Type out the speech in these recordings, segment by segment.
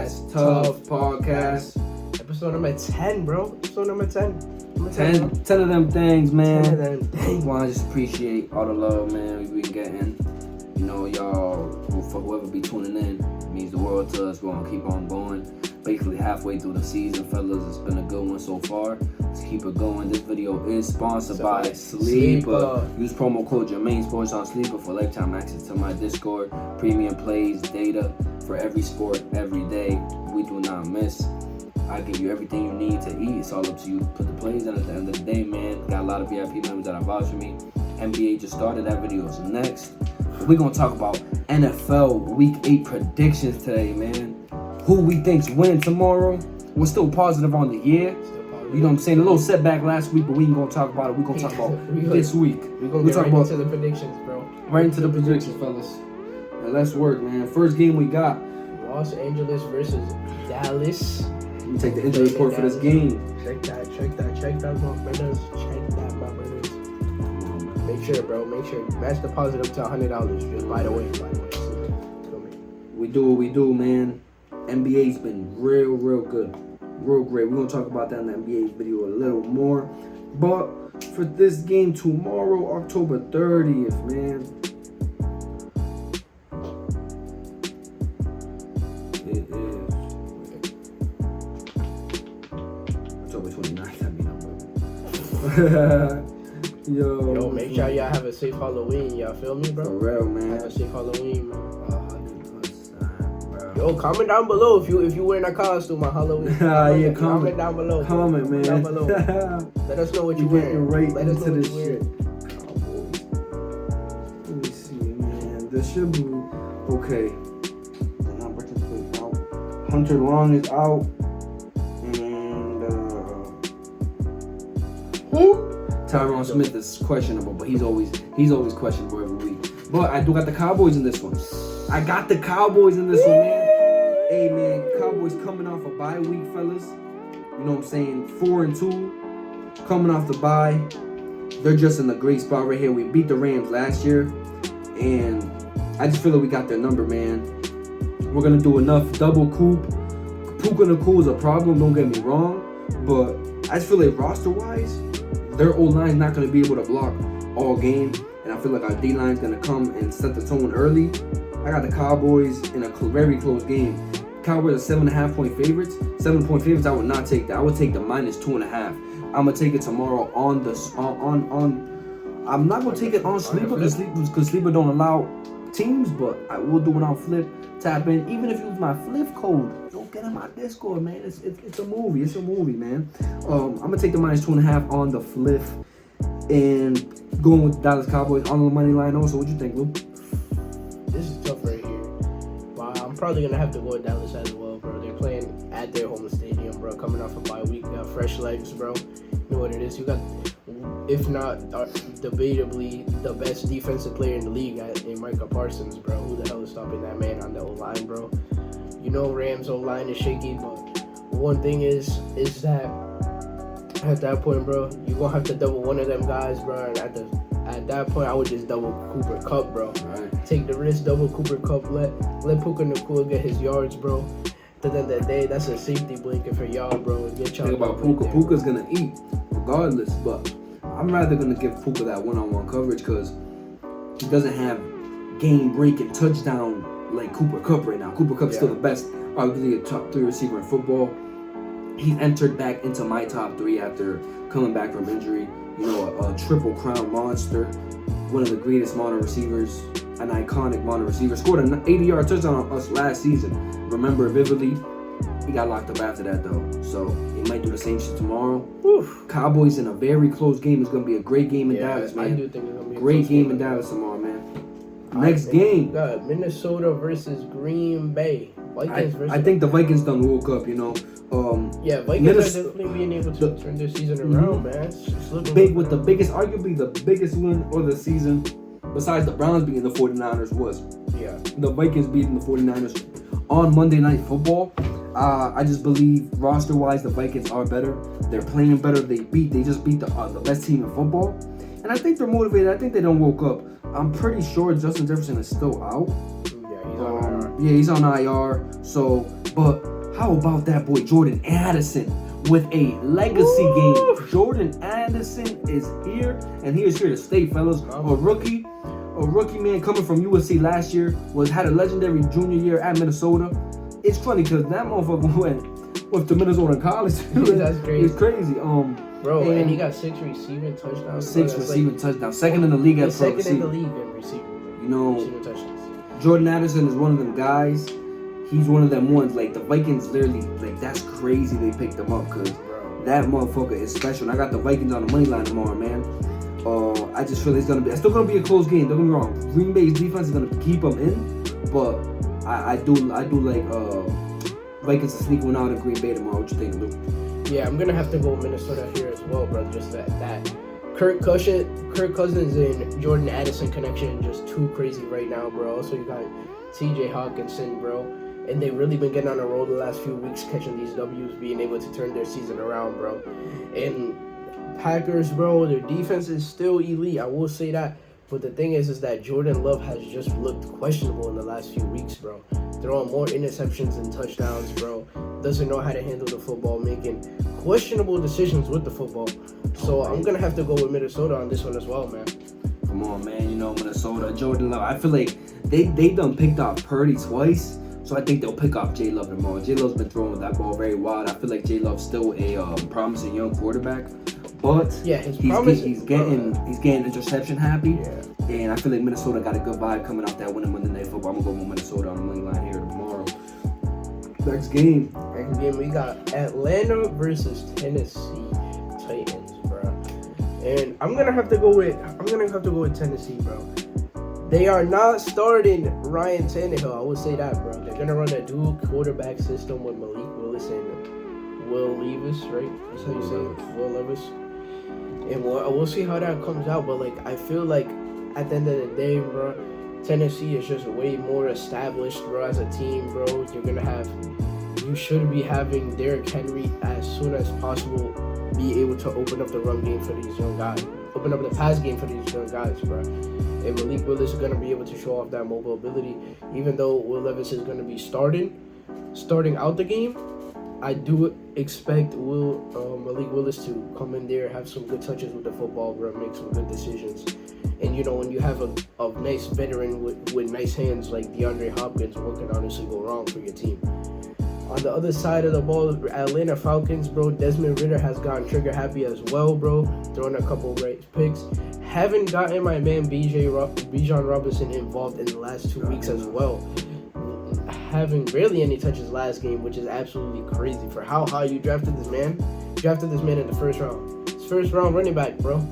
That's Tuff Podcast. Episode number 10, bro. Episode number 10. 10 of them things, man. 10 of them things. Want to just appreciate all the love, man, we've been getting. You know, y'all, for whoever be tuning in, it means the world to us. We're going to keep on going. Basically halfway through the season, fellas. It's been a good one so far. Let's keep it going. This video is sponsored by Sleeper. Use promo code JermaineSports on Sleeper for lifetime access to my Discord, premium plays, data for every sport, every day. We do not miss. I give you everything you need to eat. It's all up to you. Put the plays in at the end of the day, man. Got a lot of VIP members that are vouch for me. NBA just started. That video is next. We're going to talk about NFL Week 8 predictions today, man. Who we think's winning tomorrow. We're still positive on the year. You know what I'm saying? A little setback last week, but we ain't going to talk about it. We're going to talk about this week. We're going to get right into the predictions, bro. Right into the predictions, fellas. Now, let's work, man. First game we got. Los Angeles versus Dallas. Let me take the injury report for this game. Check that, my brothers. Make sure, bro. Make sure. Match deposit up to $100. Just by the way. We do what we do, man. NBA's been real good. Real great. We're going to talk about that in the NBA video a little more. But for this game tomorrow, October 30th, man. It is October 29th. I mean, Yo, make sure y'all have a safe Halloween. Y'all feel me, bro? For real, man. Have a safe Halloween, man. 100%, bro. Yo, comment down below if you wearing a costume on Halloween. Comment down below. Comment, man. Down below. Let us know what you're wearing. Right Let us know into what you're this shit. Let me see, man. This should be okay. Hunter Long is out. And who? Tyron Smith is questionable, but he's always questionable every week. But I do got the Cowboys in this one. I got the Cowboys in this one, man. Hey, man, Cowboys coming off a bye week, fellas. You know what I'm saying? 4-2, coming off the bye. They're just in a great spot right here. We beat the Rams last year, and I just feel like we got their number, man. We're gonna do enough double coop. Puka Nakul is a problem. Don't get me wrong, but I just feel like roster-wise, their O-line's not going to be able to block all game, and I feel like our D-line's going to come and set the tone early. I got the Cowboys in a very close game. Cowboys are 7.5-point favorites. 7-point favorites, I would not take that. I would take the -2.5. I'm going to take it tomorrow on the I'm not going to take it on Sleeper because Sleeper don't allow teams, but I will do it on Flip. Tap in. Even if you use my Flip code, don't get in my Discord, man. It's a movie. It's a movie, man. I'm gonna take the -2.5 on the Flip and going with Dallas Cowboys on the money line. Also, what you think, Lou? This is tough right here. Wow, I'm probably gonna have to go with Dallas as well, bro. They're playing at their home stadium, bro. Coming off a bye week, got fresh legs, bro. You know what it is. You got, if not debatably, the best defensive player in the league in Micah Parsons, bro. Who the hell is stopping that man on the O-line, bro? You know Rams O-line is shaky, but one thing is that at that point, bro, you're going to have to double one of them guys, bro. And at that point, I would just double Cooper Kupp, bro. Right. Take the risk, double Cooper Kupp, let Puka Nakul get his yards, bro. At the end of the day, that's a safety blanket for y'all, bro. Get y'all. Think about Puka. Puka's going to eat regardless, but I'm rather going to give Puka that one-on-one coverage because he doesn't have game-breaking touchdown like Cooper Kupp right now. Cooper Kupp's still the best, arguably a top 3 receiver in football. He's entered back into my top 3 after coming back from injury. You know, a triple crown monster, one of the greatest modern receivers, an iconic modern receiver. Scored an 80-yard touchdown on us last season. Remember vividly. He got locked up after that, though. So, he might do the same shit tomorrow. Oof. Cowboys in a very close game. It's going to be a great game in Dallas, man. I do think it's going to be a great game in Dallas tomorrow, man. Next game. Got Minnesota versus Green Bay. I think the Vikings done woke up, you know. Vikings are definitely being able to turn their season around, man. Arguably the biggest win of the season, besides the Browns beating the 49ers, was the Vikings beating the 49ers on Monday Night Football. I just believe roster-wise, the Vikings are better. They're playing better. They just beat the best team in football. And I think they're motivated. I think they done woke up. I'm pretty sure Justin Jefferson is still out. Yeah, he's on IR. Yeah, he's on IR. So, but How about that boy Jordan Addison with a legacy game? Jordan Addison is here, and he is here to stay, fellas. A rookie man coming from USC last year had a legendary junior year at Minnesota. It's funny because that motherfucker went to Minnesota college. That's crazy. It's crazy. Bro, and he got 6 receiving touchdowns. Touchdowns. Second in the league at pro second in the league in receiving. You know, receiving touchdowns. Jordan Addison is one of them guys. He's one of them ones. Like the Vikings, literally, like that's crazy. They picked him up because that motherfucker is special. And I got the Vikings on the money line tomorrow, man. I just feel it's still gonna be a close game. Don't get me wrong. Green Bay's defense is gonna keep them in, but I do like Vikings to sneak one out of Green Bay tomorrow. What you think, Luke? Yeah, I'm gonna have to go Minnesota here as well, bro. Just that Kirk Cousins and Jordan Addison connection just too crazy right now, bro. Also, you got T.J. Hawkinson, bro, and they've really been getting on a roll the last few weeks, catching these W's, being able to turn their season around, bro. And Packers, bro, their defense is still elite. I will say that. But the thing is that Jordan Love has just looked questionable in the last few weeks, bro. Throwing more interceptions than touchdowns, bro. Doesn't know how to handle the football, making questionable decisions with the football. So I'm going to have to go with Minnesota on this one as well, man. Come on, man. You know, Minnesota, Jordan Love. I feel like they done picked off Purdy twice. So I think they'll pick off J Love tomorrow. J Love's been throwing that ball very wild. I feel like J Love's still a promising young quarterback. But yeah, he's getting interception happy, and I feel like Minnesota got a good vibe coming off that winning Monday Night Football. I'm gonna go with Minnesota on the money line here tomorrow. Next game, we got Atlanta versus Tennessee Titans, bro. And I'm gonna have to go with Tennessee, bro. They are not starting Ryan Tannehill. I will say that, bro. They're gonna run a dual quarterback system with Malik Willis and Will Levis, right? That's how you say it, Will Levis. And we'll see how that comes out, but like I feel like at the end of the day, bro, Tennessee is just way more established, bro, as a team, bro. You should be having Derrick Henry as soon as possible be able to open up the run game for these young guys, open up the pass game for these young guys, bro. And Malik Willis is gonna be able to show off that mobile ability, even though Will Levis is gonna be starting out the game. I do expect Malik Willis to come in there, have some good touches with the football, bro, make some good decisions. And, you know, when you have a nice veteran with nice hands like DeAndre Hopkins, what can honestly go wrong for your team? On the other side of the ball, Atlanta Falcons, bro, Desmond Ridder has gotten trigger happy as well, bro, throwing a couple great picks. Haven't gotten my man Bijan Robinson involved in the last 2 weeks as well. Having barely any touches last game, which is absolutely crazy for how high you drafted this man. Drafted this man in the first round. It's first round running back, bro.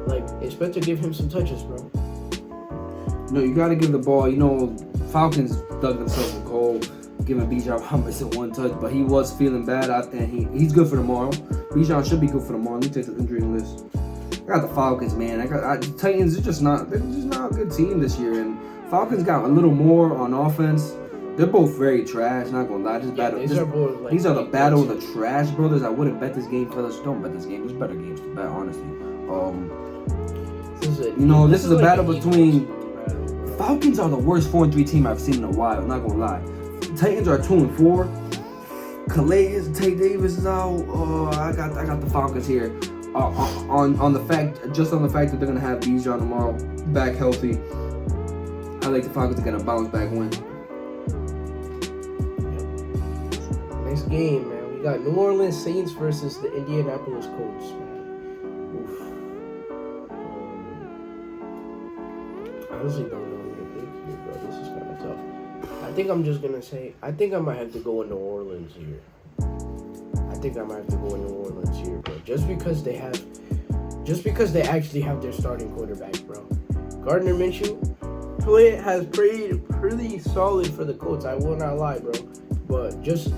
Like, expect to give him some touches, bro. No, you gotta give the ball. You know, Falcons dug themselves a goal, giving Bijan Robinson one touch, but he was feeling bad out there. He's good for tomorrow. Bijan should be good for tomorrow. Let me take the injury list. I got the Falcons, man. Titans are just not a good team this year, and Falcons got a little more on offense. They're both very trash, not gonna lie. These are the battle of the trash brothers. I wouldn't bet this game, fellas. Don't bet this game. There's better games to bet, honestly. This is a battle between Falcons are the worst 4-3 team I've seen in a while. Not gonna lie. Titans are 2-4. Calais, Tay Davis is out. I got the Falcons here. On the fact that they're gonna have Bijan tomorrow back healthy. I like the Falcons to get a bounce back win. Next game, man, we got New Orleans Saints versus the Indianapolis Colts, man. Oof. I honestly don't know who to pick here, bro. This is kind of tough. I think I'm just gonna say, I think I might have to go in New Orleans here. Bro. Just because they actually have their starting quarterback, bro. Gardner Minshew has played pretty solid for the Colts. I will not lie, bro. But just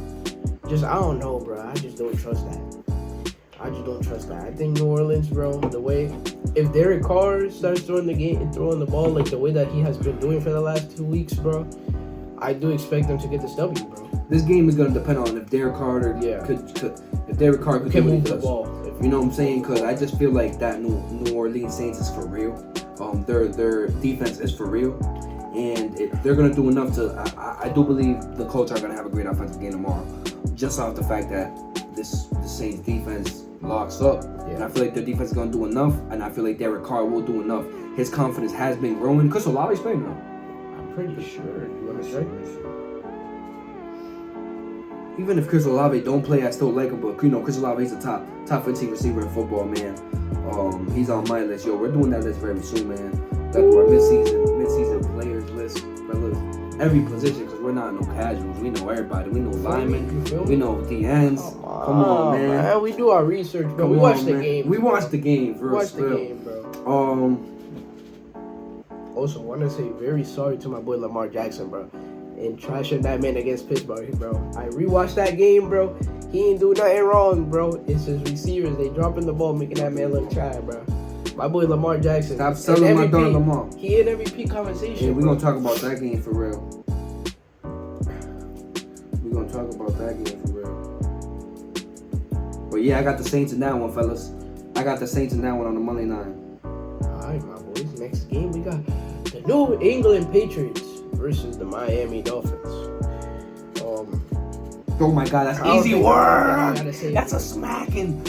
I don't know, bro. I just don't trust that. I think New Orleans, bro, if Derek Carr starts throwing the ball like the way that he has been doing for the last 2 weeks, bro, I do expect them to get this W, bro. This game is gonna depend on if Derek Carr could move the ball. You know what I'm saying? Because I just feel like that New Orleans Saints is for real. Their defense is for real, and they're gonna do enough to. I do believe the Colts are gonna have a great offensive game tomorrow, just off the fact that the Saints defense locks up, and I feel like their defense is gonna do enough, and I feel like Derek Carr will do enough. His confidence has been growing. Chris Olave's playing now. I'm pretty sure. You want to check? Even if Chris Olave don't play, I still like him. But Chris Olave is a top 15 receiver in football, man. He's on my list. Yo, we're doing that list very soon, man. That's our mid-season players list, fellas. Every position, because we're not no casuals. We know everybody. We know linemen. We know DNs. Come on, man. We do our research, bro. We watch the game. We watch the game, bro. Watch the game, bro. Also, want to say very sorry to my boy Lamar Jackson, bro. And trashing that man against Pittsburgh, bro. I rewatched that game, bro. He ain't do nothing wrong, bro. It's his receivers. They dropping the ball, making that man look shy, bro. My boy Lamar Jackson. Stop selling my dog Lamar. He in MVP conversation. Yeah, we're going to talk about that game for real. We're going to talk about that game for real. But yeah, I got the Saints in that one, fellas. I got the Saints in that one on the money line. Alright, my boys. Next game, we got the New England Patriots versus the Miami Dolphins. Oh my God, that's easy work. That's a smacking.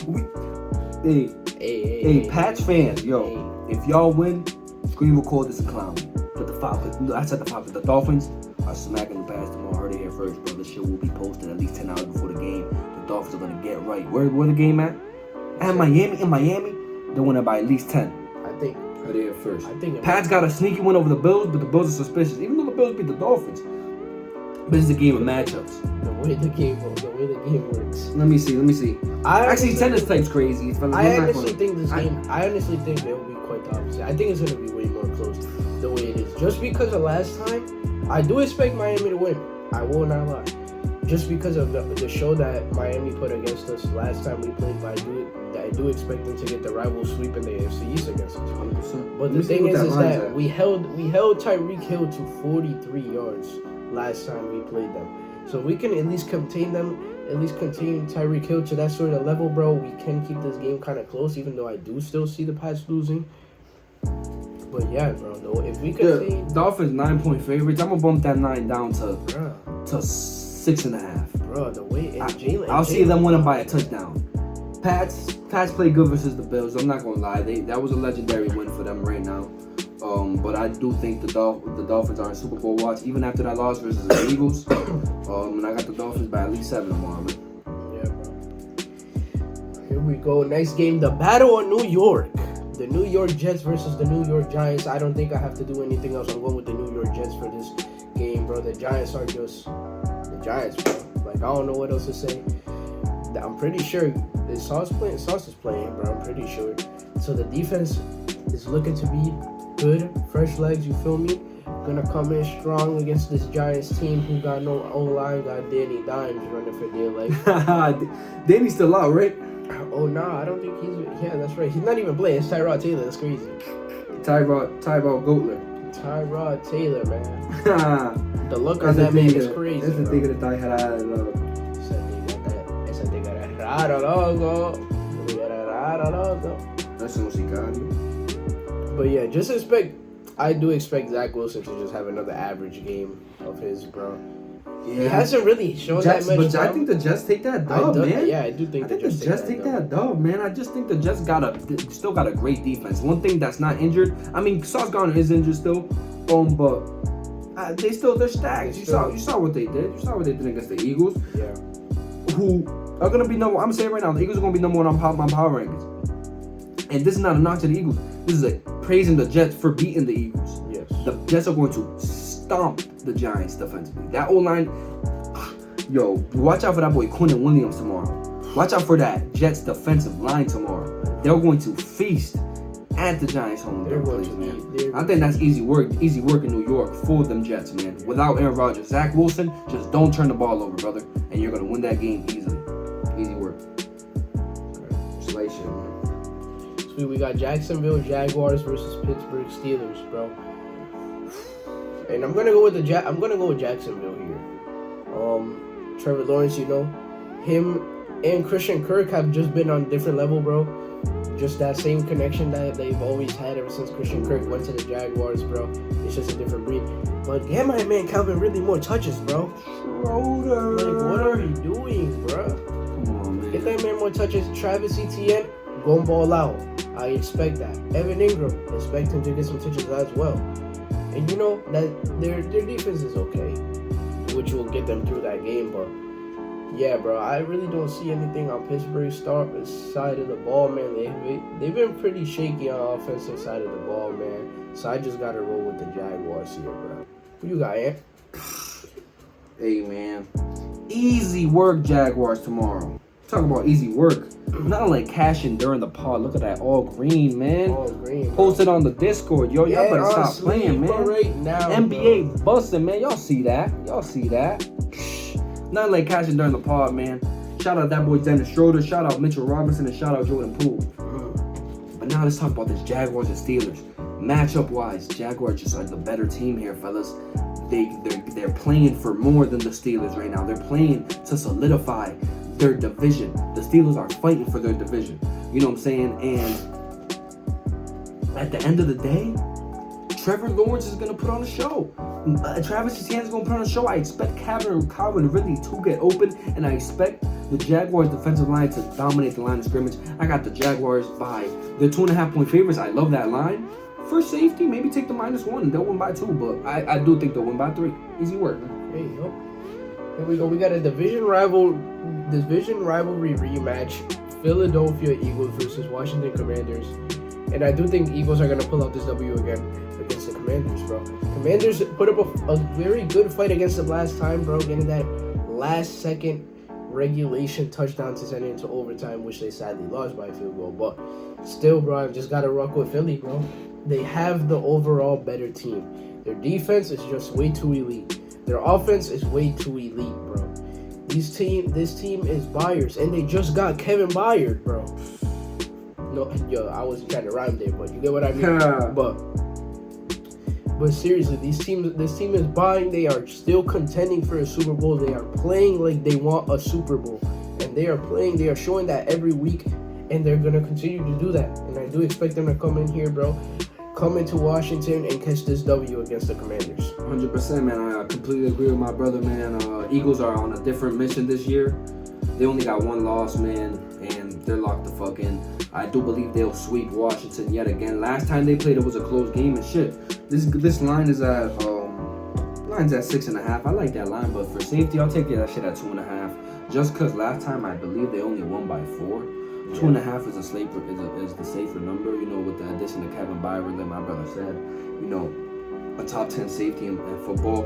Hey, Pats fans, yo, if y'all win, scream record this a clown. But I said the Dolphins are smacking the Pats tomorrow. Heard it here first, bro. This shit will be posted at least 10 hours before the game. The Dolphins are gonna get right. Where the game at? At Miami. In Miami, they're winning by at least 10. I think. Heard it here first. I think Pats got a sneaky win over the Bills, but the Bills are suspicious. Even though the Bills beat the Dolphins, but it's a game of matchups. The way the game works. Let me see. Actually, tennis type's crazy. I honestly think it will be quite the opposite. I think it's gonna be way more close the way it is. Just because of last time, I do expect Miami to win. I will not lie. Just because of the show that Miami put against us last time we played, but I do expect them to get the rival sweep in the AFC East against us. 100%. But the thing is that we held Tyreek Hill to 43 yards last time we played them. So we can at least contain them, at least contain Tyreek Hill to that sort of level, bro. We can keep this game kind of close, even though I do still see the Pats losing. But yeah, bro, no, if we contain... The Dolphins 9-point favorites, I'm going to bump that 9 down to 6.5. Bro, the way... I'll see them winning by a touchdown. Pats play good versus the Bills. I'm not going to lie. That was a legendary win for them right now. But I do think the Dolphins are in Super Bowl watch, even after that loss versus the Eagles. And I got the Dolphins by at least 7 tomorrow, man. Yeah, bro. Here we go. Next game, the Battle of New York. The New York Jets versus the New York Giants. I don't think I have to do anything else. I'm going with the New York Jets for this game, bro. The Giants are just the Giants, bro. Like, I don't know what else to say. I'm pretty sure Sauce is playing, bro. I'm pretty sure. So the defense is looking to be good, fresh legs, you feel me? Gonna come in strong against this Giants team who got no O-line, got Danny Dimes running for their life. Danny's still out, right? Oh, nah, I don't think yeah, that's right. He's not even playing. It's Tyrod Taylor. That's crazy. Tyrod Goatler. Tyrod Taylor, man. The look on that man is crazy. That's the thing that I had out of love. Esa te raro, loco. That's what she got. But yeah, I do expect Zach Wilson to just have another average game of his, bro. Yeah. He hasn't really shown that much. But I think the Jets take that dub, man. Yeah, I do think the Jets take that dub, man. I just think the Jets still got a great defense. One thing that's not injured. I mean, Sauce Gardner is injured still, but they're stacked. You saw what they did. You saw what they did against the Eagles. Yeah. Who are gonna be number? I'm saying right now, the Eagles are gonna be number 1 on my power rankings. And this is not a knock to the Eagles. This is praising the Jets for beating the Eagles. Yes. The Jets are going to stomp the Giants defensively. That O-line, yo, watch out for that boy Quinton Williams tomorrow. Watch out for that Jets defensive line tomorrow. They're going to feast at the Giants home. I think that's easy work in New York for them Jets, man. Without Aaron Rodgers, Zach Wilson, just don't turn the ball over, brother, and you're gonna win that game easily. Easy work. Slay shit, man. Sweet, we got Jacksonville Jaguars versus Pittsburgh Steelers, bro. And I'm gonna go with Jacksonville here. Trevor Lawrence, him and Christian Kirk have just been on a different level, bro. just that same connection that they've always had ever since Christian Kirk went to the Jaguars, bro. It's just a different breed. But get my man Calvin Ridley more touches, bro. Schroeder. Like, what are we doing, bro? Come on, man. Get that man more touches. Travis Etienne, gon' ball out. I expect that. Evan Ingram, expect him to get some touches as well. And you know that their defense is okay, which will get them through that game. But yeah, bro, I really don't see anything on Pittsburgh's side of the ball, man. They've been pretty shaky on the offensive side of the ball, man. So I just gotta roll with the Jaguars here, bro. Who you got, Ant? Hey, man. Easy work, Jaguars tomorrow. Talk about easy work. Not like cashing during the pod. Look at that, all green, man. All green. Post it on the Discord, yo. Y'all better stop playing, man. Right now, NBA busting, man. Y'all see that? Not like cashing during the pod, man. Shout out that boy Dennis Schroeder. Shout out Mitchell Robinson and shout out Jordan Poole. But now let's talk about this Jaguars and Steelers. Matchup wise, Jaguars just like the better team here, fellas. They're playing for more than the Steelers right now. They're playing to solidify their division. The Steelers are fighting for their division. You know what I'm saying? And at the end of the day, Trevor Lawrence is gonna put on a show. Travis Etienne is gonna put on a show. I expect Calvin Ridley to get open, and I expect the Jaguars defensive line to dominate the line of scrimmage. I got the Jaguars by the 2.5-point favorites. I love that line. For safety, maybe take the -1 and they'll win by 2, but I do think they'll win by 3. Easy work, man. There you go. Here we go. We got a division rivalry rematch. Philadelphia Eagles versus Washington Commanders. And I do think Eagles are going to pull out this W again against the Commanders, bro. Commanders put up a very good fight against them last time, bro. Getting that last-second regulation touchdown to send it into overtime, which they sadly lost by a field goal. But still, bro, I just got to rock with Philly, bro. They have the overall better team. Their defense is just way too elite. Their offense is way too elite, bro. This team is Byers, and they just got Kevin Byard, bro. No, yo, I wasn't trying to rhyme there, but you get what I mean. But seriously, this team is buying. They are still contending for a Super Bowl. They are playing like they want a Super Bowl, and they are showing that every week, and they're gonna continue to do that. And I do expect them to come in here, bro. Come into Washington and catch this W against the Commanders. 100%, man. I completely agree with my brother, man. Eagles are on a different mission this year. They only got one loss, man, and they're locked the fuck in. I do believe they'll sweep Washington yet again. Last time they played, it was a close game and shit. This line is at 6.5. I like that line, but for safety, I'll take that shit at 2.5. Just cause last time I believe they only won by 4. 2.5 is the safer number, you know, with the addition of Kevin Byard, like my brother said, you know, a top 10 safety in football.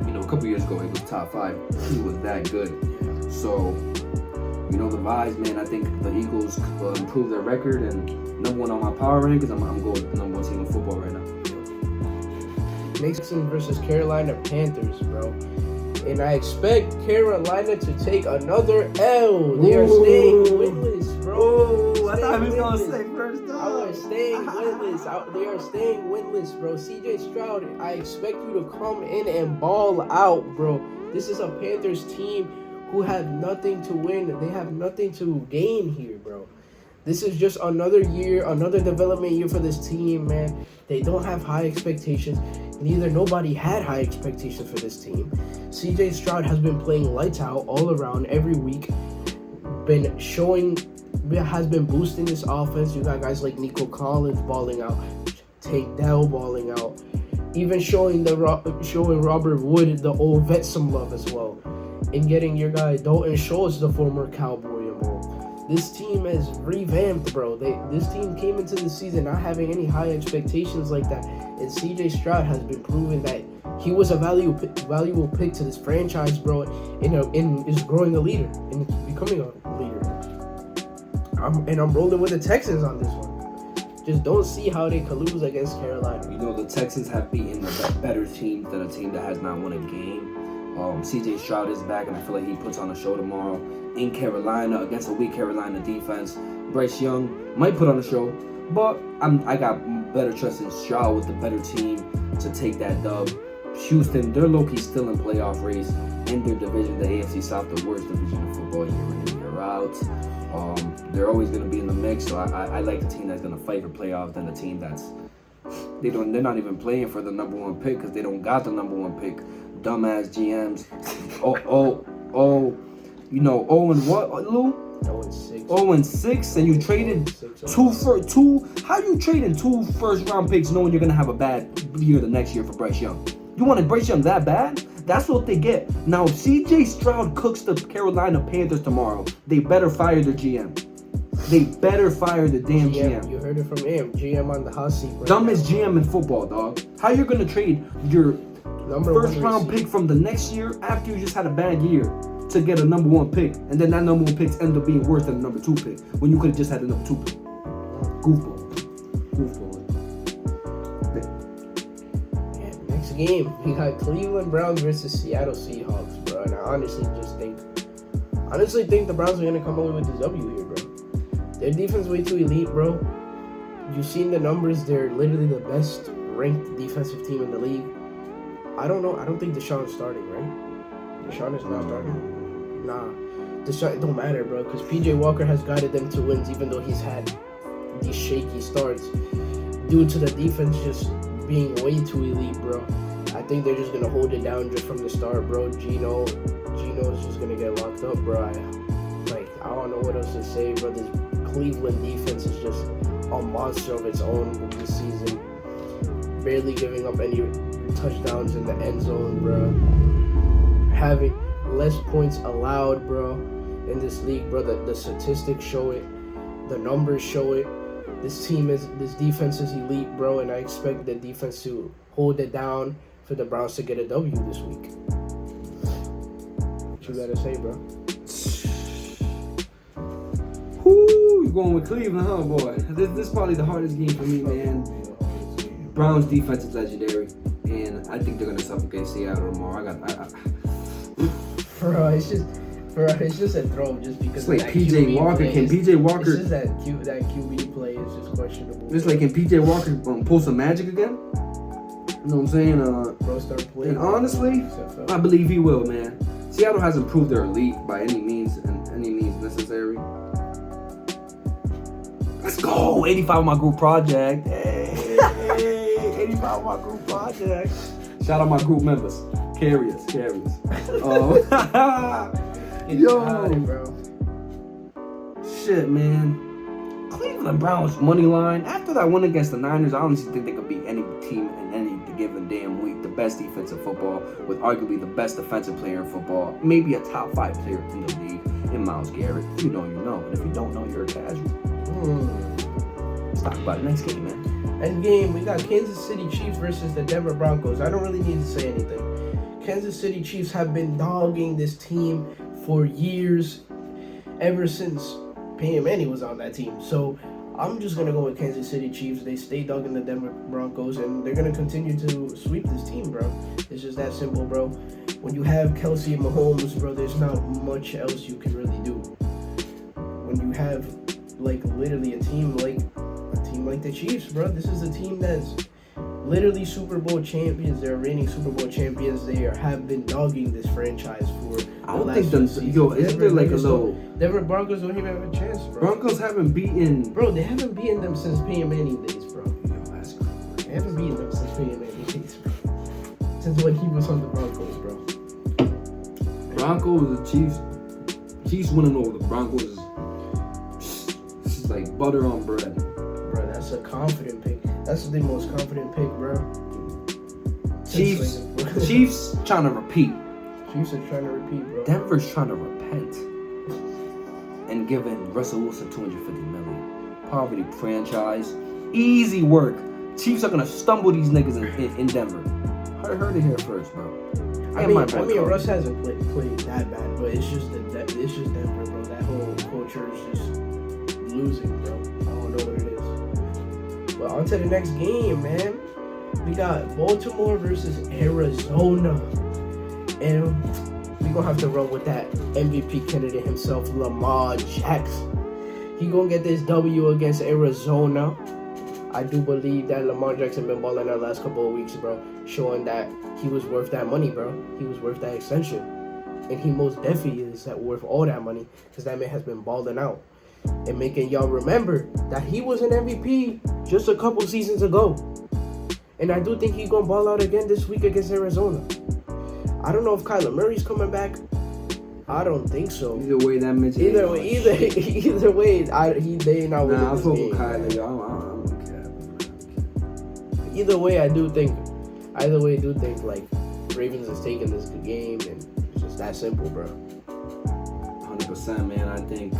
You know, a couple years ago he was top 5. He was that good. So, you know, the vibes, man. I think the Eagles will improve their record and #1 on my power rank because I'm going #1 team in football right now. Mason versus Carolina Panthers, bro. And I expect Carolina to take another L. They are staying winless, bro. I thought he was going to say first They are staying winless. They are staying winless, bro. CJ Stroud, I expect you to come in and ball out, bro. This is a Panthers team who have nothing to win. They have nothing to gain here, bro. This is just another year, another development year for this team, man. They don't have high expectations. Nobody had high expectations for this team. CJ Stroud has been playing lights out all around every week. Has been boosting this offense. You got guys like Nico Collins balling out, Tank Dell balling out, even showing Robert Wood, the old vet, some love as well, and getting your guy Dalton Schultz, the former Cowboy, involved. This team is revamped, bro. This team came into the season not having any high expectations like that, and CJ Stroud has been proving that he was a valuable pick to this franchise, bro, and is growing a leader and becoming a leader. I'm rolling with the Texans on this one. Just don't see how they could lose against Carolina. You know, the Texans have beaten the better team than a team that has not won a game. CJ Stroud is back, and I feel like he puts on a show tomorrow in Carolina against a weak Carolina defense. Bryce Young might put on a show, but I got better trust in Stroud with the better team to take that dub. Houston, they're low-key still in playoff race in their division, the AFC South, the worst division in football year in and year out. They're always going to be in the mix. So I like the team that's going to fight for playoffs than the team that's they're not even playing for the number one pick because they don't got the number one pick. Dumbass GMs. Oh, and what, Lou? 0-6. 0-6, and you traded two. How you trading 2 first-round picks knowing you're gonna have a bad year the next year for Bryce Young? You wanted Bryce Young that bad? That's what they get. Now, if C.J. Stroud cooks the Carolina Panthers tomorrow, they better fire their GM. They better fire the damn GM. You heard it from him. GM on the hot seat. Right Dumbest GM in football, dog. How you gonna trade your first-round pick from the next year after you just had a bad year to get a number 1 pick, and then that number 1 pick ends up being worse than the number 2 pick when you could have just had a number 2 pick? Goofball. Yeah, next game, we got Cleveland Browns versus Seattle Seahawks, bro. And I honestly think the Browns are gonna come away with the W here, bro. Their defense way too elite, bro. You've seen the numbers; they're literally the best ranked defensive team in the league. I don't know. I don't think Deshaun's starting, right? Deshaun is not starting. Nah, Deshaun, it don't matter, bro, because PJ Walker has guided them to wins, even though he's had these shaky starts due to the defense just being way too elite, bro. I think they're just gonna hold it down just from the start, bro. Gino is just gonna get locked up, bro. I don't know what else to say, bro. This Cleveland defense is just a monster of its own this season, barely giving up any touchdowns in the end zone, bro. Having less points allowed, bro, in this league, bro. The statistics show it, the numbers show it. This defense is elite, bro, and I expect the defense to hold it down for the Browns to get a W this week. What you gotta say, bro? Whoo, you going with Cleveland, huh, boy? This is probably the hardest game for me, man. Browns defense is legendary, and I think they're gonna suffocate Seattle tomorrow. Bro, it's just a throw just because. It's like PJ Walker. Can PJ Walker? It's just that QB play is just questionable. It's like, can PJ Walker pull some magic again? You know what I'm saying? Bro, start playing. And honestly, I believe he will, man. Seattle hasn't proved they're elite by any means necessary. Let's go! 85 on my group project. Hey, 85 on my group project. Shout out my group members. Carriers. Yo, bro. Shit, man. Cleveland Browns money line. After that win against the Niners, I honestly think they could beat any team in any given damn week. The best defense in football, with arguably the best defensive player in football, maybe a top 5 player in the league, in Myles Garrett. If you know, you know. And if you don't know, you're a casual. Let's talk about it. Next game, man. End game, we got Kansas City Chiefs versus the Denver Broncos. I don't really need to say anything. Kansas City Chiefs have been dogging this team for years, ever since Peyton Manning was on that team. So I'm just gonna go with Kansas City Chiefs. They stay dogging the Denver Broncos, and they're gonna continue to sweep this team, bro. It's just that simple, bro. When you have Kelsey and Mahomes, bro, there's not much else you can really do. When you have literally a team like the Chiefs, bro, this is a team that's literally Super Bowl champions. They're reigning Super Bowl champions. They have been dogging this franchise for I don't think isn't there like a little Denver Broncos don't even have a chance, bro. Broncos haven't beaten, bro. They haven't beaten them since Peyton Manning days, bro. Yo, that's crazy. They haven't beaten them since Peyton Manning days, bro. Since when he was on the Broncos, bro. Broncos, the Chiefs winning over the Broncos. This is like butter on bread. Bro, that's a confident pick. That's the most confident pick, bro. Chiefs trying to repeat. Chiefs are trying to repeat, bro. Denver's trying to repent and giving Russell Wilson $250 million. Poverty franchise, easy work. Chiefs are gonna stumble these niggas in Denver. Heard it here first, bro. I mean, Russ hasn't played that bad, but it's just Denver, bro. That whole culture is just losing, bro. I don't know what it is. But on to the next game, man. We got Baltimore versus Arizona. And we gonna have to run with that MVP candidate himself, Lamar Jackson. He gonna get this W against Arizona. I do believe that Lamar Jackson been balling the last couple of weeks, bro, showing that he was worth that money, bro. He was worth that extension. And he most definitely is worth all that money because that man has been balling out. and making y'all remember that he was an MVP just a couple seasons ago. And I do think he's gonna ball out again this week against Arizona. I don't know if Kyler Murray's coming back. I don't think so. Either way, that means either way, they ain't not winning Nah, I this fuck game. with Kyler. Yo, I'm Either way, I do think like Ravens is taking this game, and it's just that simple, bro. 100%, man. I think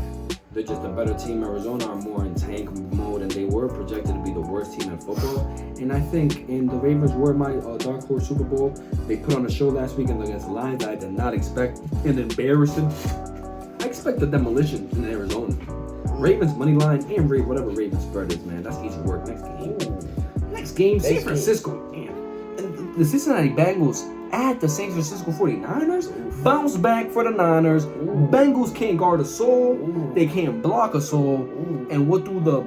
they're just a better team. Arizona are more in tank mode, and they were projected to be the worst team in football. And I think in the Ravens were my dark horse Super Bowl. They put on a show last weekend against the Lions. I did not expect an embarrassing. I expect a demolition in Arizona. Ravens money line and whatever Ravens spread is, man. That's easy work. Next game, San Francisco. Man. And the Cincinnati Bengals at the San Francisco 49ers. Bounce back for the Niners. Bengals can't guard a soul. They can't block a soul. And what do the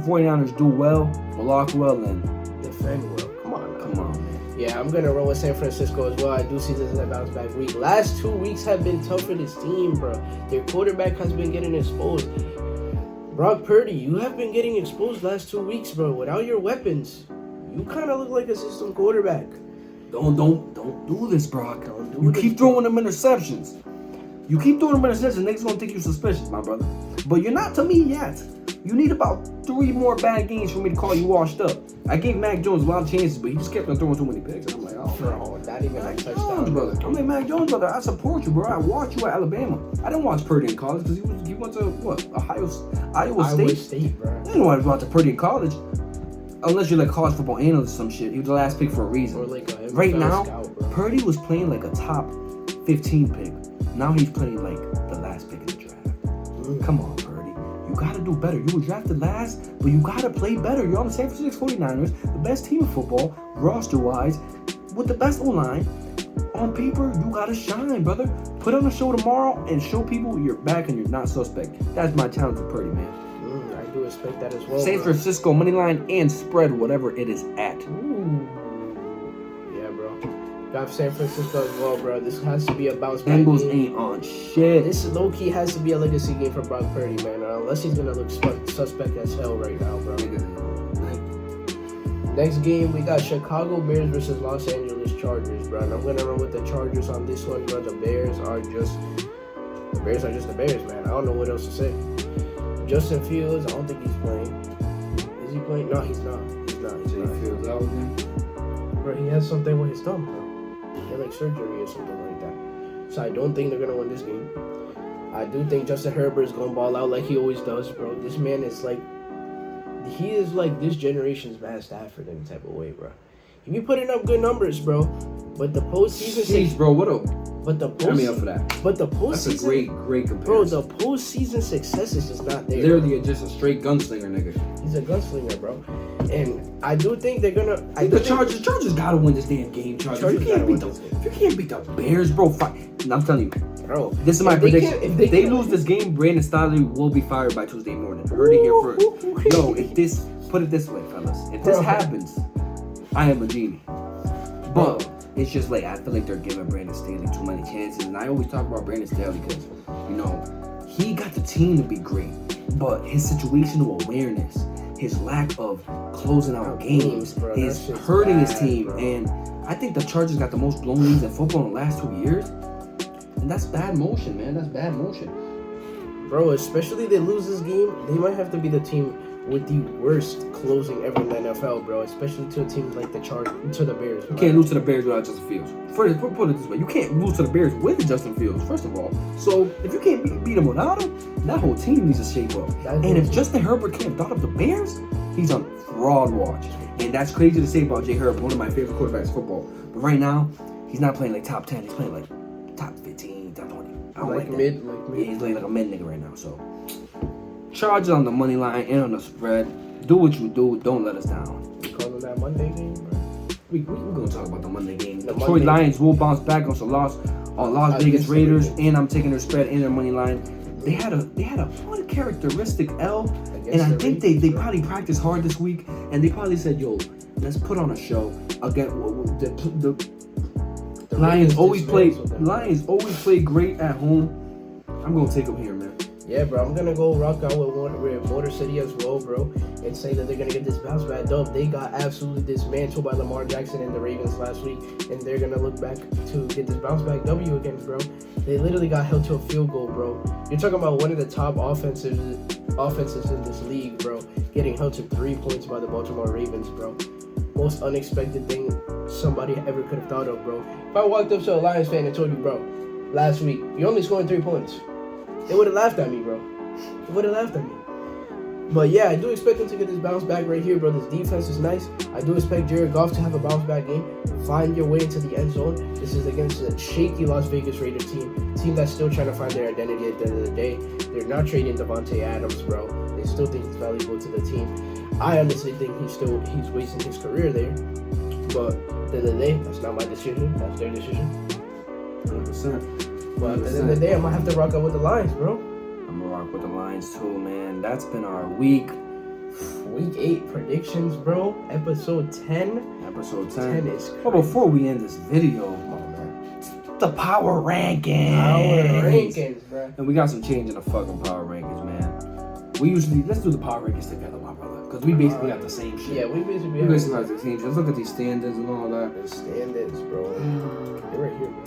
49ers do well? Block well and defend well. Come on, man. Yeah, I'm gonna roll with San Francisco as well. I do see this as a bounce back week. Last 2 weeks have been tough for this team, bro. Their quarterback has been getting exposed. Brock Purdy, you have been getting exposed last 2 weeks, bro. Without your weapons, you kind of look like a system quarterback. Don't do this, Brock. You keep throwing them interceptions. You keep throwing them interceptions, niggas gonna think you suspicious, my brother. But you're not to me yet. You need about 3 more bad games for me to call you washed up. I gave Mac Jones a lot of chances, but he just kept on throwing too many picks. And I'm like, oh, bro, not even Mac a Jones, touchdown, brother. I'm like, Mac Jones, brother. I support you, bro. I watched you at Alabama. I didn't watch Purdy in college because he went to what? Iowa State, bro. I didn't want to watch Purdy in college. Unless you're like college football analyst or some shit. He was the last pick for a reason. Or like a right now, scout, Purdy was playing like a top 15 pick. Now he's playing like the last pick in the draft. Come on, Purdy. You gotta do better. You were drafted last, but you gotta play better. You're on the San Francisco 49ers, the best team in football, roster-wise, with the best O-line. On paper, you gotta shine, brother. Put on a show tomorrow and show people you're back and you're not suspect. That's my challenge for Purdy, man. I do expect that as well. San Francisco money line and spread, whatever it is at. Yeah, bro. Got San Francisco as well, bro. This has to be a bounce back Bengals game. ain't on shit. This low-key has to be a legacy game for Brock Purdy, man. Unless he's gonna look suspect as hell right now, bro. Next game, we got Chicago Bears versus Los Angeles Chargers, bro. And I'm gonna run with the Chargers on this one, bro. The Bears are just the Bears, man. I don't know what else to say. Justin Fields, I don't think he's playing. Is he playing? No, he's not. He's not. Fields out again. Bro, he has something with his thumb, bro. He had like surgery or something like that. So I don't think they're gonna win this game. I do think Justin Herbert is gonna ball out like he always does, bro. This man is like, he is like this generation's Matt Stafford in a type of way, bro. He be putting up good numbers, bro. But the postseason, Jeez, bro, what a. But the Turn me up for that. But the postseason, That's a great comparison. bro. The postseason success is just not there. Literally just a straight gunslinger, nigga. He's a gunslinger, bro. And I do think they're gonna. The Chargers gotta win this damn game, Chargers. You can't beat the Bears, bro. I'm telling you, bro. This is my prediction. If they lose this game, Brandon Staley will be fired by Tuesday morning. Heard it here first. Yo, put it this way, fellas. If this happens, I am a genie. But it's just like I feel like they're giving Brandon Staley too many chances, and I always talk about Brandon Staley because he got the team to be great, but his situational awareness, his lack of closing out games, is hurting his team. Bro. And I think the Chargers got the most blown leads in football in the last 2 years, and that's bad motion, man. That's bad motion, bro. Especially they lose this game, they might have to be the team with the worst closing ever in the NFL, bro. Especially to a team like the Bears. You can't lose to the Bears without Justin Fields. Put it this way: you can't lose to the Bears with Justin Fields, first of all. So if you can't beat him without him, that whole team needs to shape up. And if Justin Herbert can't dot up the Bears, he's on fraud watch. And that's crazy to say about Jay Herbert, one of my favorite quarterbacks in football. But right now, he's not playing like top 10. He's playing like top 15, top 20. I don't like mid. Yeah, he's playing like a mid nigga right now. So Chargers on the money line and on the spread. Do what you do. Don't let us down. You calling that Monday game, bro? We're going to talk about the Monday game. The Detroit Lions will bounce back on some Las Vegas Raiders, and I'm taking their spread and their money line. They had a uncharacteristic L, and I think they probably practiced hard this week, and they probably said, yo, let's put on a show. Again, the Lions always play great at home. I'm going to take them here, man. Yeah, bro, I'm gonna go rock out with Motor City as well, bro, and say that they're gonna get this bounce back dub. They got absolutely dismantled by Lamar Jackson and the Ravens last week, and they're gonna look back to get this bounce back W again, bro. They literally got held to a field goal, bro. You're talking about one of the top offenses in this league, bro, getting held to 3 points by the Baltimore Ravens, bro. Most unexpected thing somebody ever could have thought of, bro. If I walked up to a Lions fan and told you, bro, last week you only scored 3 points, they would have laughed at me, bro. They would have laughed at me. But yeah, I do expect them to get this bounce back right here, bro. This defense is nice. I do expect Jared Goff to have a bounce back game. Find your way into the end zone. This is against a shaky Las Vegas Raiders team that's still trying to find their identity at the end of the day. They're not trading Devontae Adams, bro. They still think he's valuable to the team. I honestly think he's wasting his career there. But at the end of the day, that's not my decision. That's their decision. 100%. But at the end of the day, I'm gonna have to rock out with the Lions, bro. I'm gonna rock with the Lions too, man. That's been our week. Week 8 predictions, bro. Episode 10. Episode 10. 10 is crazy. But before we end this video, the power rankings. Bro. And we got some change in the fucking power rankings, man. Let's do the power rankings together, my brother. Because we basically got the same shit. Yeah, we basically got the same shit. Let's look at these standards and all that. The standards, bro. They're right here, bro.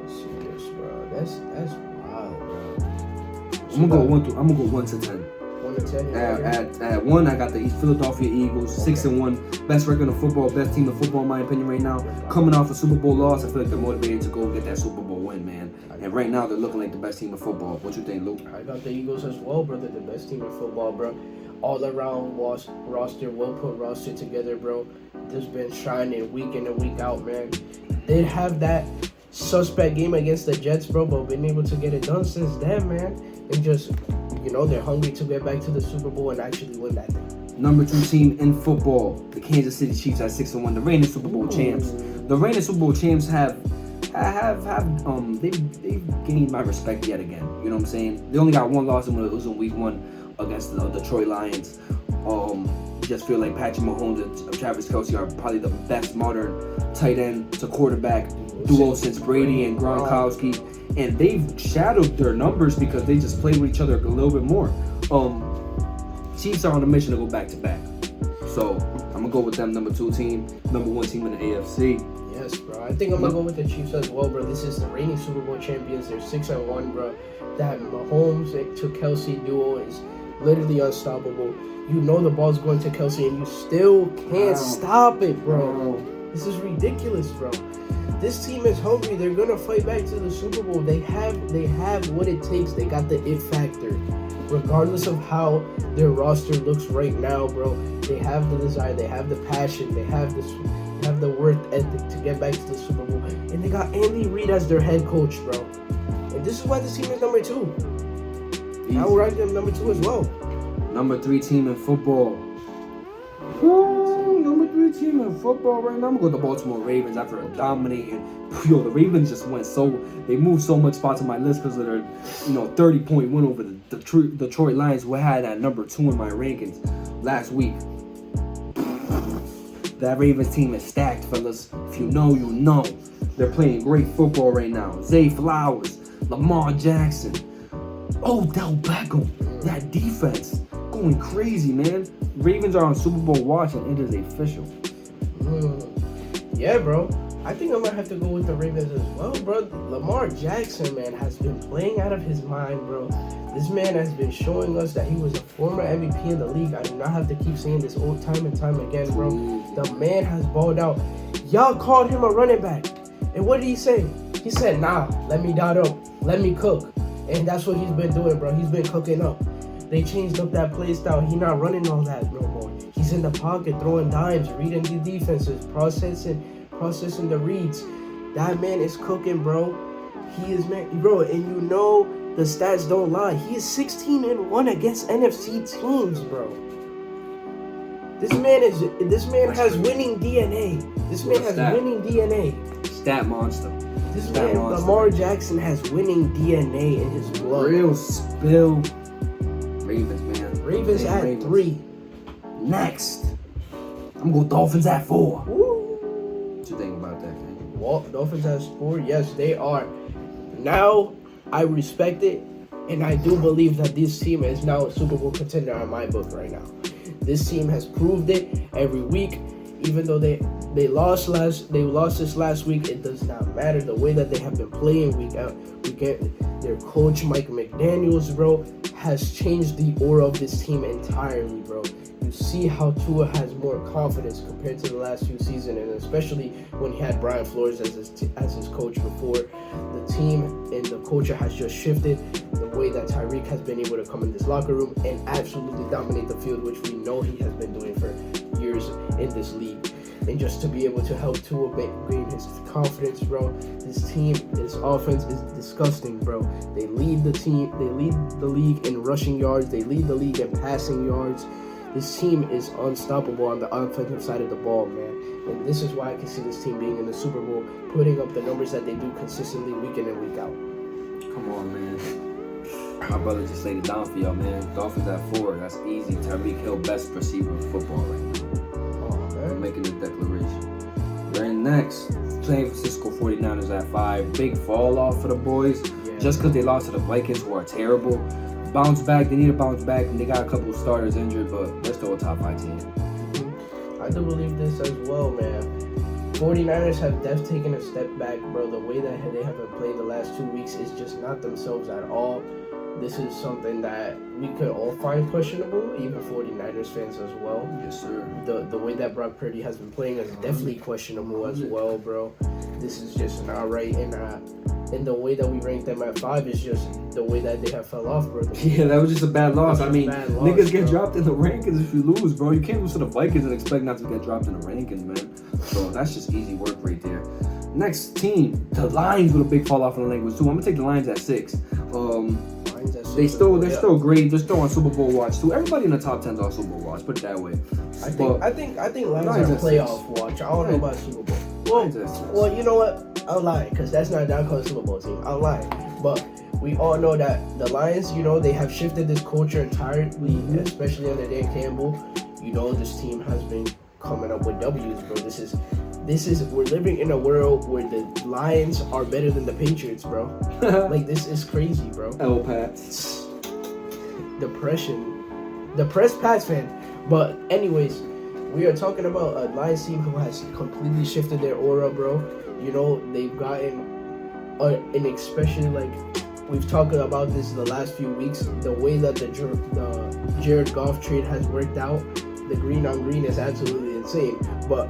Serious, bro. That's wild, bro. I'm gonna go 1 to 10. 1 to 10. At 1, I got the Philadelphia Eagles, 6-1, best record in football, best team in football in my opinion right now. Coming off a Super Bowl loss, I feel like they're motivated to go get that Super Bowl win, man. And right now they're looking like the best team in football. What you think, Luke? I got the Eagles as well, brother. The best team in football, bro. All around roster, well put roster together, bro. Just been shining week in and week out, man. They have that suspect game against the Jets, bro, but been able to get it done since then, man. And just, they're hungry to get back to the Super Bowl and actually win that thing. Number 2 team in football, the Kansas City Chiefs at 6-1, the reigning Super Bowl champs. The reigning Super Bowl champs they've gained my respect yet again. You know what I'm saying? They only got 1 loss and it was in week 1 against the Detroit Lions. Just feel like Patrick Mahomes and Travis Kelce are probably the best modern tight end to quarterback duo since Brady and Gronkowski, and they've shadowed their numbers because they just play with each other a little bit more. Chiefs are on a mission to go back to back, so I'm gonna go with them. Number 2 team, number 1 team in the AFC. Yes, bro. I think I'm gonna go with the Chiefs as well, bro. This is the reigning Super Bowl champions. They're 6-1, bro. That Mahomes to Kelce duo is literally unstoppable. You know the ball's going to Kelce and you still can't stop it, bro. This is ridiculous, bro. This team is hungry. They're gonna fight back to the Super Bowl. They have what it takes. They got the it factor. Regardless of how their roster looks right now, bro, they have the desire, they have the passion, they have the work ethic to get back to the Super Bowl. And they got Andy Reid as their head coach, bro. And this is why this team is number 2. I will rank them number 2 as well. Number 3 team in football. Number 3 team in football right now. I'm going to go to the Baltimore Ravens after dominating. The Ravens just they moved so much spots on my list because of their, 30-point win over the Detroit Lions, who had at number 2 in my rankings last week. That Ravens team is stacked, fellas. If you know, you know. They're playing great football right now. Zay Flowers, Lamar Jackson, Odell Beckham. That defense going crazy, man. Ravens are on Super Bowl watch, and it is official. Yeah, bro. I think I'm going to have to go with the Ravens as well, bro. Lamar Jackson, man, has been playing out of his mind, bro. This man has been showing us that he was a former MVP in the league. I do not have to keep saying this all time and time again, bro. The man has balled out. Y'all called him a running back. And what did he say? He said, nah, let me dot up. Let me cook. And that's what he's been doing, bro. He's been cooking up. They changed up that play style. He's not running all that no more. He's in the pocket, throwing dimes, reading the defenses, processing the reads. That man is cooking, bro. He is, man, bro, and the stats don't lie. He is 16-1 against NFC teams, bro. This man has winning DNA. This man has winning DNA. Stat monster. This man, Lamar Jackson, has winning DNA in his blood. Real spill. Ravens, man. Ravens at 3. Next, I'm going to go Dolphins at 4. Woo. What you think about that, man? Well, Dolphins at 4. Yes, they are now I respect it, and I do believe that this team is now a Super Bowl contender on my book right now. This team has proved it every week. Even though they lost this last week, it does not matter. The way that they have been playing week out, week in, their coach Mike McDaniels, bro, has changed the aura of this team entirely, bro. You see how Tua has more confidence compared to the last few seasons, and especially when he had Brian Flores as his coach before. The team and the culture has just shifted. The way that Tyreek has been able to come in this locker room and absolutely dominate the field, which we know he has been doing for years in this league. And just to be able to help Tua gain his confidence, bro. This team, this offense is disgusting, bro. They lead the league in rushing yards. They lead the league in passing yards. This team is unstoppable on the offensive side of the ball, man. And this is why I can see this team being in the Super Bowl, putting up the numbers that they do consistently week in and week out. Come on, man. My brother just laid it down for y'all, man. Dolphins at 4. That's easy. Tyreek Hill, best receiver in football right now. I'm making the declaration. Right next, San Francisco 49ers at 5. Big fall off for the boys. Yeah. Just because they lost to the Vikings, who are terrible. Bounce back. They need to bounce back, and they got a couple of starters injured, but they're still a top 5 team. I do believe this as well, man. 49ers have definitely taken a step back, bro. The way that they have been playing the last 2 weeks is just not themselves at all. This is something that we could all find questionable, even 49ers fans as well. Yes, sir. The way that Brock Purdy has been playing is definitely questionable as well, bro. This is just not right, and the way that we rank them at 5 is just the way that they have fell off, bro. Yeah, that was just a bad loss. Niggas get dropped in the rankings if you lose, bro. You can't lose to the Vikings and expect not to get dropped in the rankings, man. So that's just easy work right there. Next team, the Lions with a big fall off in the rankings too. I'm gonna take the Lions at 6. They're still great. They're still on Super Bowl watch too. Everybody in the top 10 is on Super Bowl watch. Put it that way. I think Lions are playoff watch. I don't know about Super Bowl. Well, you know what? I'm lying because that's not down called Super Bowl team. I'm lying, but we all know that the Lions, you know, they have shifted this culture entirely, especially under Dan Campbell. You know, this team has been coming up with W's, bro. This is we're living in a world where the Lions are better than the Patriots, bro. Like, this is crazy, bro. Pats. Depressed Pats fan. But anyways, we are talking about a Lions team who has completely shifted their aura, bro. You know, they've gotten an especially, like, we've talked about this the last few weeks, the way that the Jared Goff trade has worked out. The green on green is absolutely insane. But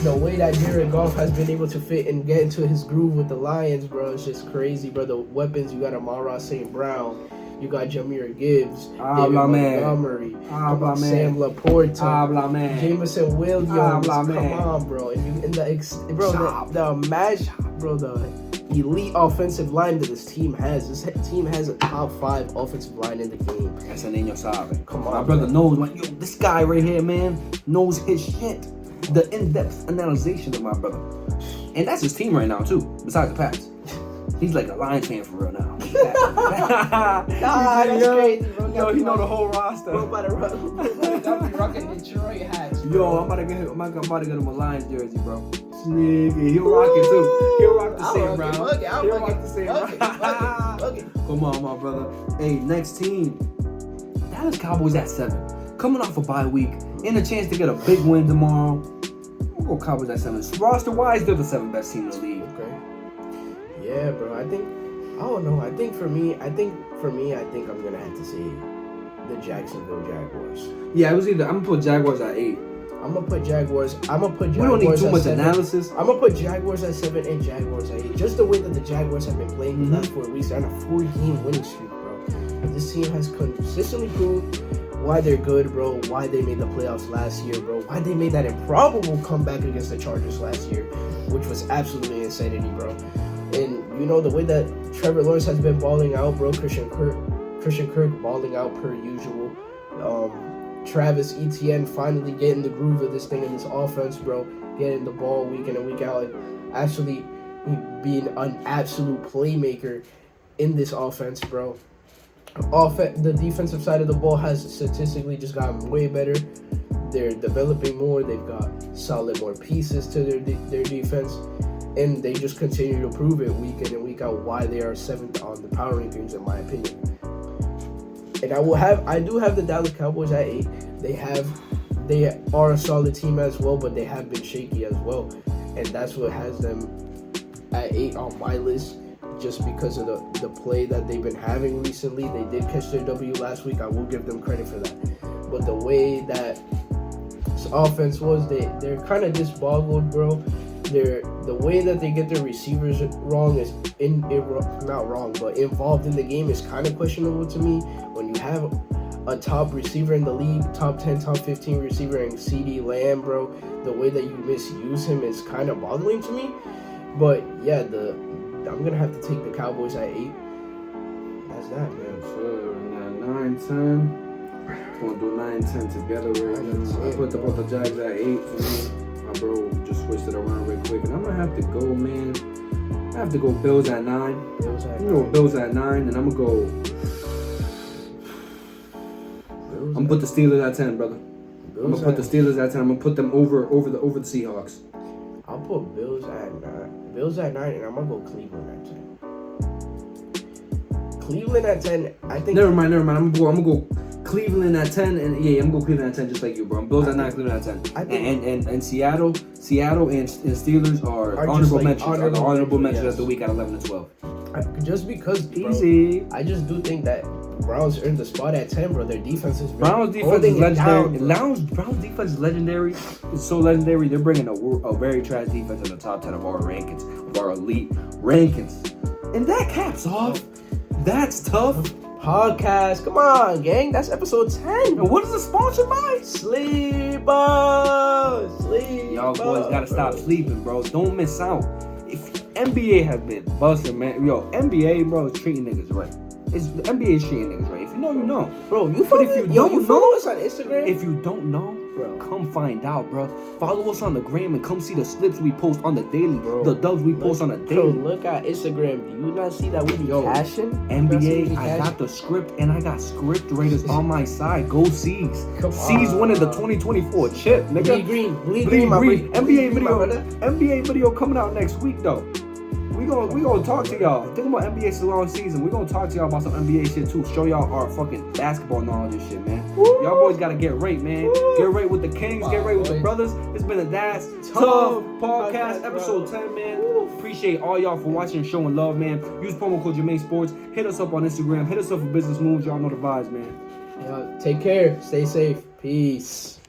the way that Jared Goff has been able to fit and get into his groove with the Lions, bro, it's just crazy, bro. The weapons, you got Amon-Ra St. Brown, you got Jahmyr Gibbs, David Montgomery, Sam Laporta, Jameson Williams. Come on, bro. And the elite offensive line that this team has. This team has a top 5 offensive line in the game. That's an niño sabe. Come on, my brother knows, like, yo, this guy right here, man, knows his shit. The in-depth analysis of my brother. And that's his team right now, too, besides the Pats. He's like a Lions fan for real now. That's crazy, bro. Yo, he know the whole roster. Bro, about to be rocking Detroit hats, bro. Yo, I'm about to get him a Lions jersey, bro. Sneaky. He'll rock it, too. He'll rock the same brown. He'll rock the same brown. Come on, my brother. Hey, next team. Dallas Cowboys at 7. Coming off a bye week. And a chance to get a big win tomorrow. We'll go Cowboys at 7. Roster-wise, they're the 7th best team in the league. Okay. Yeah, bro. I don't know. I think I'm gonna have to say the Jacksonville Jaguars. Yeah, I'm gonna put Jaguars at 8. I'm gonna put Jaguars. We don't need too much analysis. I'm gonna put Jaguars at 7 and Jaguars at 8. Just the way that the Jaguars have been playing the last 4 weeks. They're on a 4-game winning streak, bro. This team has consistently proved why they're good, bro. Why they made the playoffs last year, bro. Why they made that improbable comeback against the Chargers last year, which was absolutely insanity, bro. And you know, the way that Trevor Lawrence has been balling out, bro. Christian Kirk balling out per usual. Travis Etienne finally getting the groove of this thing in this offense, bro. Getting the ball week in and week out, and actually being an absolute playmaker in this offense, bro. The defensive side of the ball has statistically just gotten way better. They're developing more. They've got more pieces to their defense. and they just continue to prove it week in and week out why they are 7th on the power rankings, in my opinion. And I do have the Dallas Cowboys at 8. They are a solid team as well, but they have been shaky as well, and that's what has them at 8 on my list. Just because of the play that they've been having recently. They did catch their W last week. I will give them credit for that. But the way that this offense was, they're kind of disboggled, bro. The way that they get their receivers wrong is not wrong, but involved in the game is kind of questionable to me. When you have a top receiver in the league, top 10, top 15 receiver, and CeeDee Lamb, bro, the way that you misuse him is kind of boggling to me. But yeah, I'm gonna have to take the Cowboys at 8. That's that, man. So 9, 10. We're gonna do 9, 10 together right now. I put the Jags at 8 for me. My bro just switched it around real quick, and I'm gonna have to go, man. I have to go Bills at 9. Bills at 9, and I'm gonna go. I'm gonna put the Steelers at 10, brother. I'm gonna put the Steelers at 10. I'm gonna put them over the Seahawks. I'll put Bills at 9. Bills at 9, and I'm gonna go Cleveland at 10. Cleveland at 10, I think. Never mind. I'm gonna go Cleveland at 10, and yeah, I'm gonna go Cleveland at 10 just like you, bro. I'm Bills at 9, Cleveland at 10. And Seattle and Steelers are honorable mentions. Honorable mentions as the week at 11 and 12. Just because, bro, easy. I just do think that Browns earned the spot at 10, bro. Their defense is Browns defense is legendary. Browns defense is legendary. It's so legendary. They're bringing a very trash defense in the top 10 of our rankings, of our elite rankings, and that caps off. That's tough. Podcast. Come on, gang. That's episode 10. And what is it sponsored by? Sleepers. Y'all boys gotta stop sleeping, bro. Don't miss out. If NBA has been busting, man. Yo, NBA, bro, is treating niggas right. The NBA is treating niggas right. If you know, you know. Bro, you follow us on Instagram? If you don't know, bro, come find out, bro. Follow us on the gram and come see the slips we post on the daily, bro. The dubs we post on the daily. Bro, look at Instagram. Do you not see that we be cashing? NBA, I got the script and I got script raiders on my side. Go C's. C's winning the 2024 chip, nigga. Bleed green. NBA video coming out next week, though. We gonna talk to y'all. Think about NBA still on season. We gonna talk to y'all about some NBA shit too. Show y'all our fucking basketball knowledge and shit, man. Woo! Y'all boys gotta get right, man. Woo! Get right with the Kings. Get right with the brothers. It's been a That's Tough podcast, episode 10, man. Woo! Appreciate all y'all for watching and showing love, man. Use promo code Jermaine Sports. Hit us up on Instagram. Hit us up for business moves. Y'all know the vibes, man. Take care. Stay safe. Peace.